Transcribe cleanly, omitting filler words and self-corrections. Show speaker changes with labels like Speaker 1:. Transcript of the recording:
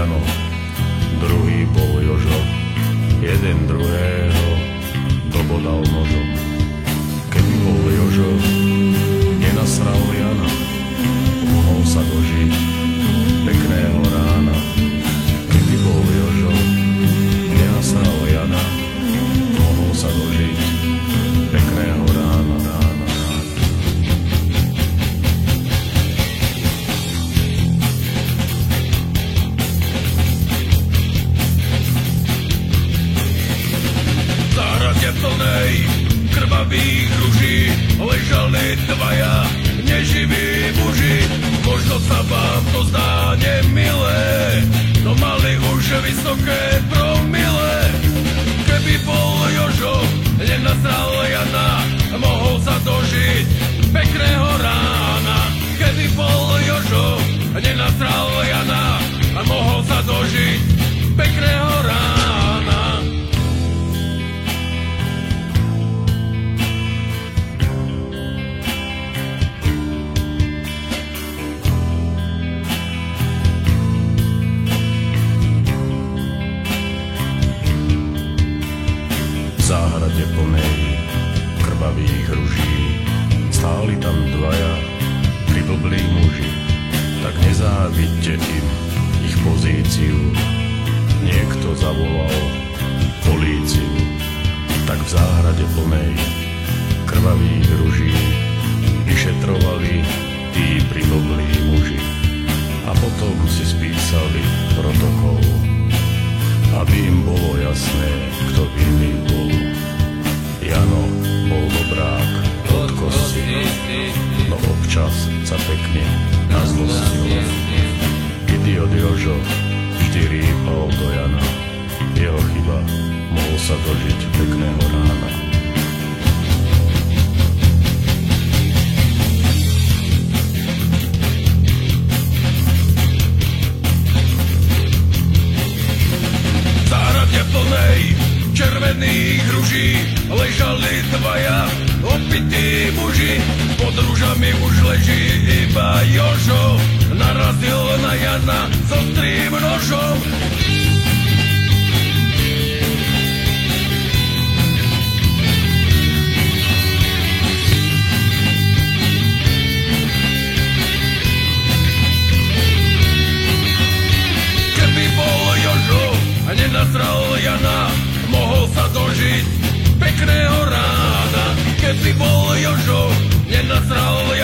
Speaker 1: Jano, druhý bol Jožo, jeden druhého dobodal nožom. Keby bol Jožo, nenasral Jana, mohol sa dožiť pekného rána. Keby bol Jožo, nenasral Jana, mohol sa dožiť pekného rána.
Speaker 2: Plnej krvavých ruží ležali dvaja neživí muži. Možno sa vám to zdá nemilé, no mali už vysoké promile. Keby bol Jožo, nenasral Jana, mohol sa dožiť pekného rána. Keby bol Jožo, nenasral Jana, mohol sa dožiť pekného rána.
Speaker 1: V záhrade plnej krvavých ruží stáli tam dvaja priblblí muži. Tak nezávidte im ich pozíciu. Niekto zavolal políciu. Tak v záhrade plnej krvavých ruží vyšetrovali tí priblblí muži. A potom si spísali protokol, aby im bolo jasné, kto vinný bol. Jano bol dobrák od kosti, no občas sa pekne nazlostil. Idiot Jožo vždy rýpal do Jana, jeho chyba, mohol sa dožiť pekného rána.
Speaker 2: Plnej červených ruží ležali dvaja opití muži. Pod ružami už leží iba Jožo, narazil na Jana s ostrým nožom. Keby bol Jožo, nenasral Jana, mohol sa dožiť pekného rána. Keby bol Jožo, nenasral Jana,